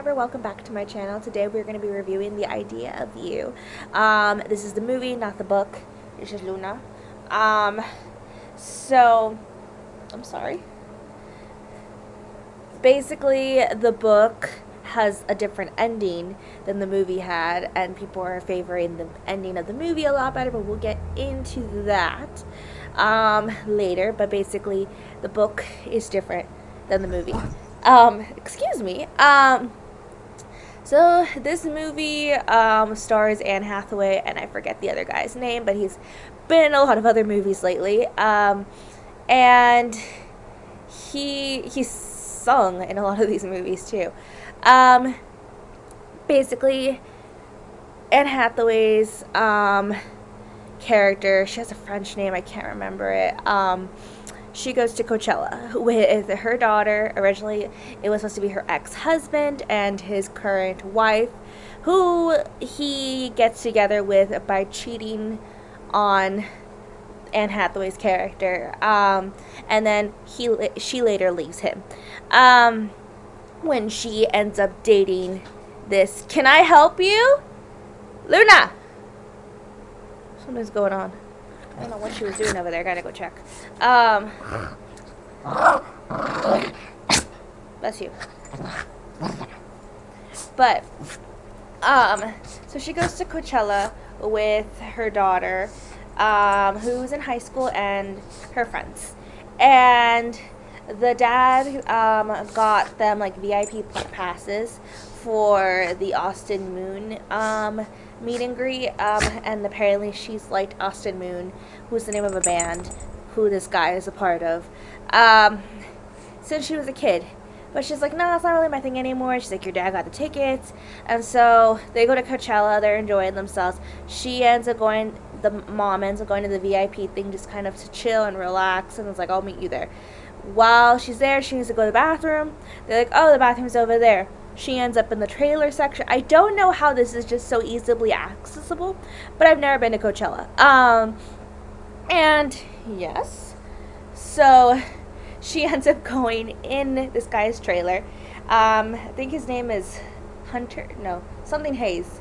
ever, welcome back to my channel. Today we're going to be reviewing The Idea of You. This is the movie, not the book. This is Luna. So, I'm sorry. Basically, the book has a different ending than the movie had, and people are favoring the ending of the movie a lot better, but we'll get into that later. But basically, the book is different than the movie. Excuse me. So this movie stars Anne Hathaway, and I forget the other guy's name, but he's been in a lot of other movies lately. And he's sung in a lot of these movies too. Basically, Anne Hathaway's character, she has a French name, I can't remember it. She goes to Coachella with her daughter. Originally, it was supposed to be her ex-husband and his current wife, who he gets together with by cheating on Anne Hathaway's character. And then she later leaves him. When she ends up dating this, can I help you? Luna! Something's going on. I don't know what she was doing over there. Gotta go check. Bless you. But, so she goes to Coachella with her daughter, who's in high school, and her friends. And the dad, got them, like, VIP passes for the Austin Moon, meet and greet, and apparently she's liked Austin Moon, who's the name of a band, who this guy is a part of, since she was a kid. But she's like, no, it's not really my thing anymore. She's like, your dad got the tickets. And so they go to Coachella, they're enjoying themselves. The mom ends up going to the VIP thing just kind of to chill and relax, and it's like, I'll meet you there. While she's there, she needs to go to the bathroom. They're like, oh, the bathroom's over there. She ends up in the trailer section. I don't know how this is just so easily accessible, but I've never been to Coachella. And yes, so she ends up going in this guy's trailer. I think his name is Hunter. No, something Hayes.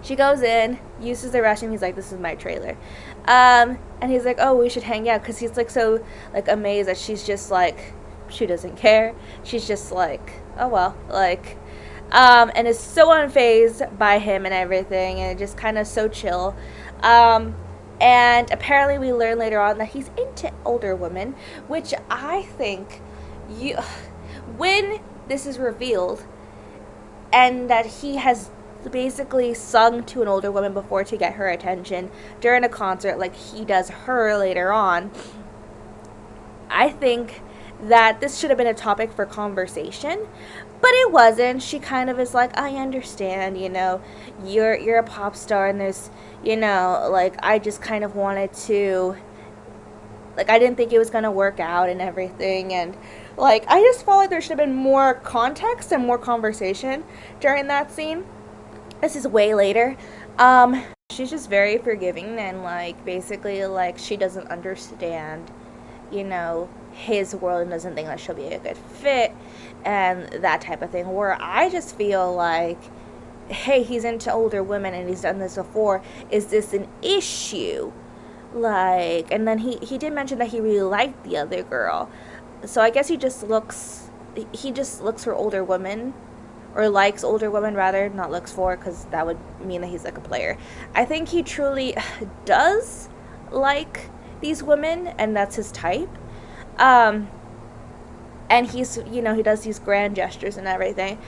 She goes in, uses the restroom. He's like, this is my trailer. And he's like, oh, we should hang out, because he's like so like amazed that she's just like, she doesn't care. She's just like, oh well, like, and is so unfazed by him and everything, and just kind of so chill. And apparently we learn later on that he's into older women, which I think when this is revealed, and that he has basically sung to an older woman before to get her attention during a concert, like he does her later on, I think that this should have been a topic for conversation, but it wasn't. She kind of is like, I understand, you're a pop star, and there's, like, I just kind of wanted to, like, I didn't think it was gonna work out and everything, and like, I just felt like there should have been more context and more conversation during that scene. This is way later. She's just very forgiving, and like, basically, like, she doesn't understand, his world, and doesn't think that she'll be a good fit and that type of thing, where I just feel like, hey, he's into older women and he's done this before, is this an issue? Like, and then he did mention that he really liked the other girl, so I guess he just looks for older women, or likes older women rather, not looks for, because that would mean that he's like a player. I think he truly does like these women, and that's his type. And he's, he does these grand gestures and everything.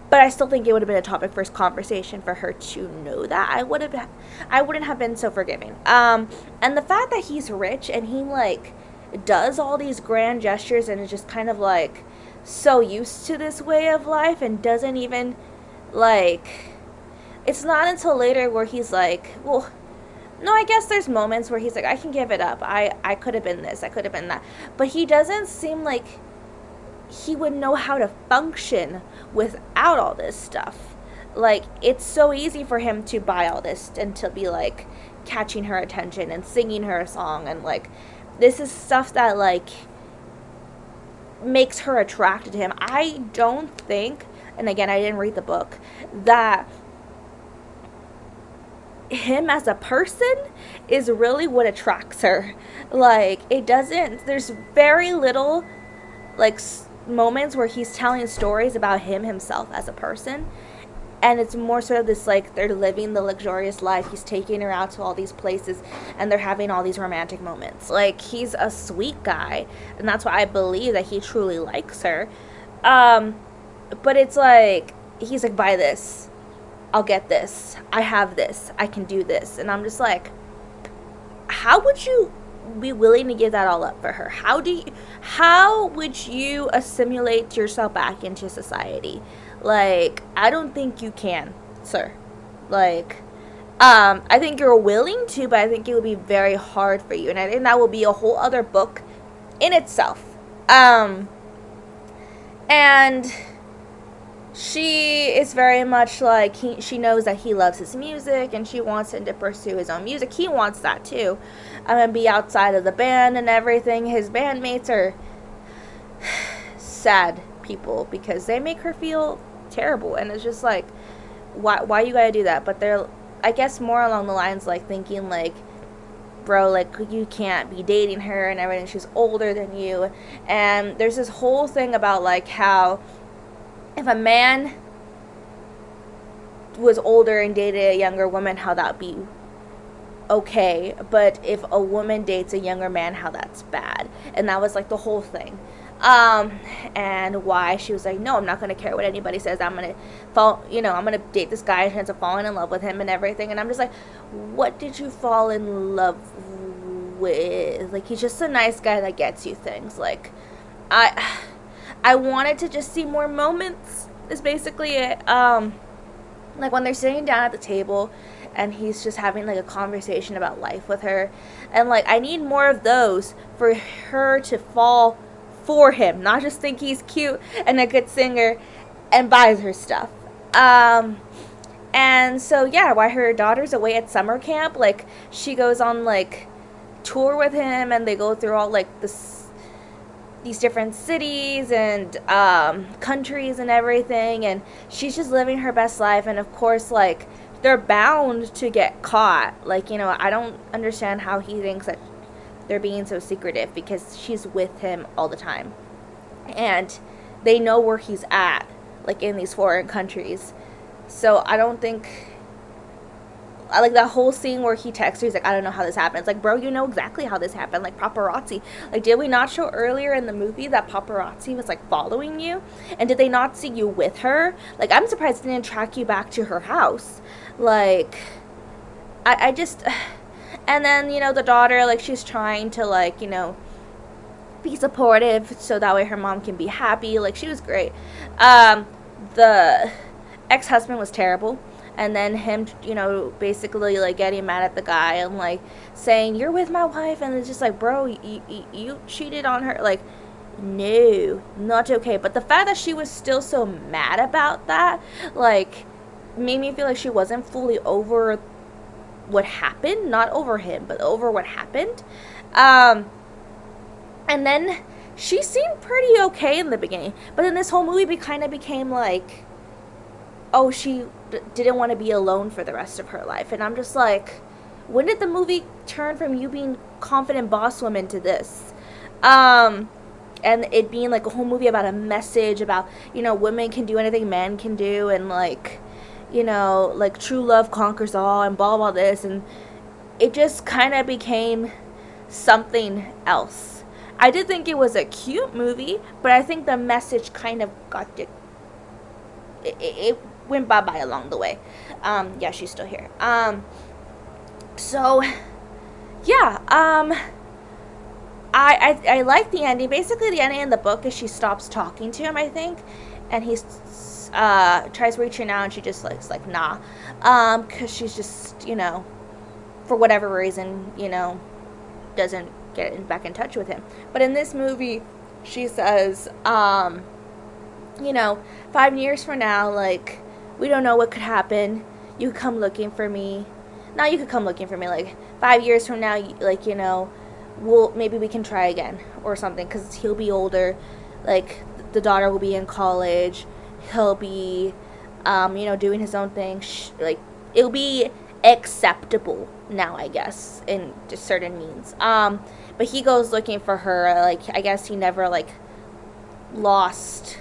But I still think it would have been a topic for his conversation for her to know that. I wouldn't have been so forgiving. And the fact that he's rich and he, like, does all these grand gestures and is just kind of, like, so used to this way of life and doesn't even, like, it's not until later where he's like, well, no, I guess there's moments where he's like, I can give it up. I could have been this. I could have been that. But he doesn't seem like he would know how to function without all this stuff. Like, it's so easy for him to buy all this and to be, like, catching her attention and singing her a song. And, like, this is stuff that, like, makes her attracted to him. I don't think, and again, I didn't read the book, that him as a person is really what attracts her. Like, it doesn't, there's very little, like, moments where he's telling stories about himself as a person. And it's more sort of this, like, they're living the luxurious life. He's taking her out to all these places, and they're having all these romantic moments. Like, he's a sweet guy, and that's why I believe that he truly likes her. But it's like, he's like, buy this. I'll get this. I have this. I can do this. And I'm just like, how would you be willing to give that all up for her? How would you assimilate yourself back into society? Like, I don't think you can, sir. Like, I think you're willing to, but I think it would be very hard for you. And I think that will be a whole other book in itself. And she is very much like, she knows that he loves his music, and she wants him to pursue his own music. He wants that too. And be outside of the band and everything. His bandmates are sad people because they make her feel terrible, and it's just like, why you gotta do that? But they're, I guess, more along the lines like thinking like, bro, like, you can't be dating her and everything, she's older than you. And there's this whole thing about like how if a man was older and dated a younger woman, how that'd be okay, but if a woman dates a younger man, how that's bad. And that was like the whole thing. And why she was like, no, I'm not going to care what anybody says. I'm going to I'm going to date this guy and chance of falling in love with him and everything. And I'm just like, what did you fall in love with? Like, he's just a nice guy that gets you things. Like, I wanted to just see more moments, is basically it. Like, when they're sitting down at the table and he's just having like a conversation about life with her, and like, I need more of those for her to fall for him, not just think he's cute and a good singer and buys her stuff. And so yeah, while her daughter's away at summer camp, like, she goes on like tour with him, and they go through all like these different cities and countries and everything, and she's just living her best life. And of course, like, they're bound to get caught. Like, I don't understand how he thinks that they're being so secretive, because she's with him all the time, and they know where he's at, like, in these foreign countries. So I don't think, I like that whole scene where he texts her, he's like, I don't know how this happened. It's like, bro, you know exactly how this happened. Like, paparazzi. Like, did we not show earlier in the movie that paparazzi was like following you? And did they not see you with her? Like, I'm surprised they didn't track you back to her house. Like, I just, and then, the daughter, like, she's trying to, like, be supportive so that way her mom can be happy. Like, she was great. The ex-husband was terrible. And then him, basically, like, getting mad at the guy and, like, saying, you're with my wife. And it's just like, bro, you cheated on her. Like, no, not okay. But the fact that she was still so mad about that, like, made me feel like she wasn't fully over what happened. Not over him, but over what happened. And then she seemed pretty okay in the beginning. But then this whole movie kind of became like, oh, she didn't want to be alone for the rest of her life. And I'm just like, when did the movie turn from you being confident boss woman to this? And it being like a whole movie about a message about, women can do anything men can do, and like, like true love conquers all, and blah, blah, this. And it just kind of became something else. I did think it was a cute movie, but I think the message kind of got it went bye-bye along the way. Yeah, she's still here. So, yeah, I like the ending. Basically, the ending in the book is she stops talking to him, I think, and he tries reaching out, and she just like, nah, because she's just, for whatever reason, doesn't get back in touch with him. But in this movie, she says, 5 years from now, like, we don't know what could happen. You could come looking for me. Now you could come looking for me. Like, 5 years from now, like, maybe we can try again or something, because he'll be older. like the daughter will be in college, he'll be doing his own thing, like it'll be acceptable now, I guess, in just certain means. But he goes looking for her. Like, I guess he never like lost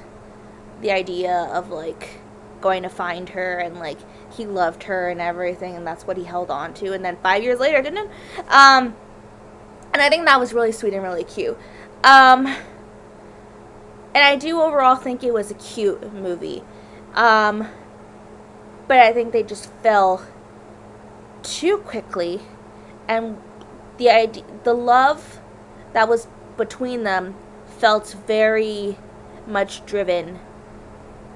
the idea of like going to find her, and like he loved her and everything, and that's what he held on to. And then 5 years later, didn't it? And I think that was really sweet and really cute. And I do overall think it was a cute movie. But I think they just fell too quickly, and the love that was between them felt very much driven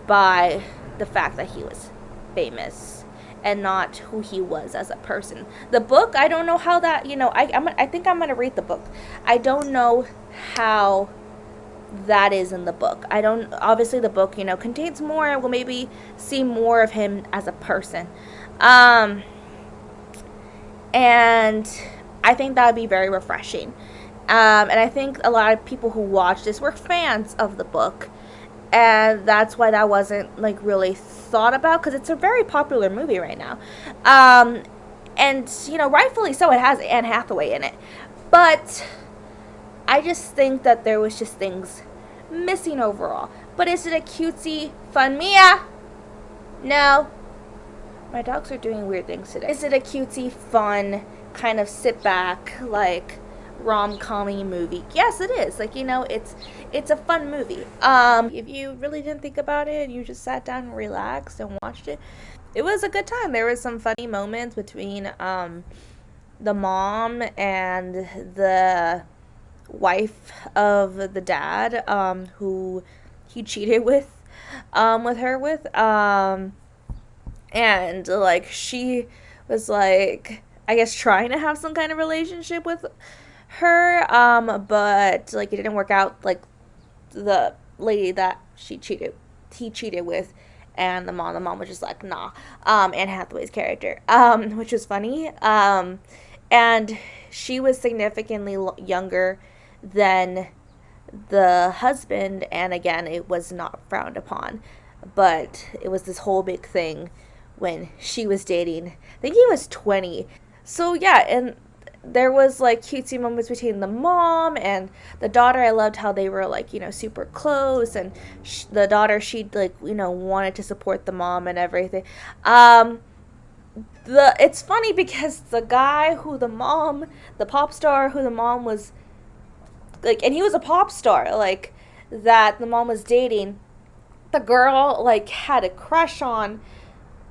by the fact that he was famous and not who he was as a person. The book, I don't know how that, I think I'm going to read the book. I don't know how that is in the book. Obviously the book, contains more. We'll maybe see more of him as a person. And I think that would be very refreshing. And I think a lot of people who watched this were fans of the book. And that's why that wasn't, like, really thought about, because it's a very popular movie right now. And, rightfully so, it has Anne Hathaway in it. But I just think that there was just things missing overall. But is it a cutesy, fun Mia? No. My dogs are doing weird things today. Is it a cutesy, fun, kind of sit back, like, rom-com-y movie? Yes, it is. Like, it's a fun movie. If you really didn't think about it, you just sat down and relaxed and watched it, it was a good time. There was some funny moments between the mom and the wife of the dad, who he cheated with her. And like she was like, I guess, trying to have some kind of relationship with her, but like it didn't work out. Like the lady that he cheated with, and the mom was just like, nah. Anne Hathaway's character, which was funny. And she was significantly younger than the husband, and again, it was not frowned upon. But it was this whole big thing when she was dating. I think he was 20. So yeah, and there was like cutesy moments between the mom and the daughter. I loved how they were like, super close, and the daughter, she like, wanted to support the mom and everything. It's funny because the guy the pop star who the mom was like, and he was a pop star, like, that the mom was dating, the girl like had a crush on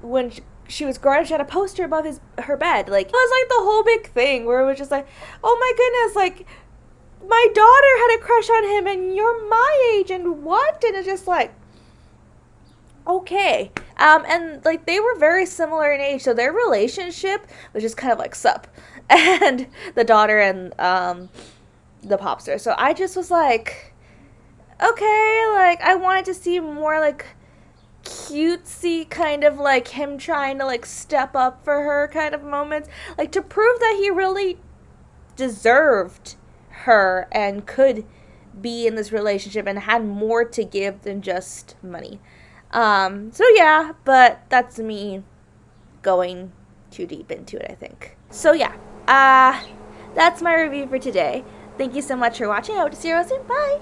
when she was growing up. She had a poster above her bed. Like, it was like the whole big thing where it was just like, oh my goodness, like, my daughter had a crush on him and you're my age and what? And it's just like, okay. And like they were very similar in age, so their relationship was just kind of like sup. And the daughter and the pop star. So I just was like, okay, like I wanted to see more like cutesy kind of like him trying to like step up for her kind of moments, like to prove that he really deserved her and could be in this relationship and had more to give than just money. So yeah, but that's me going too deep into it, I think. So yeah, that's my review for today. Thank you so much for watching. I hope to see you all soon. Bye!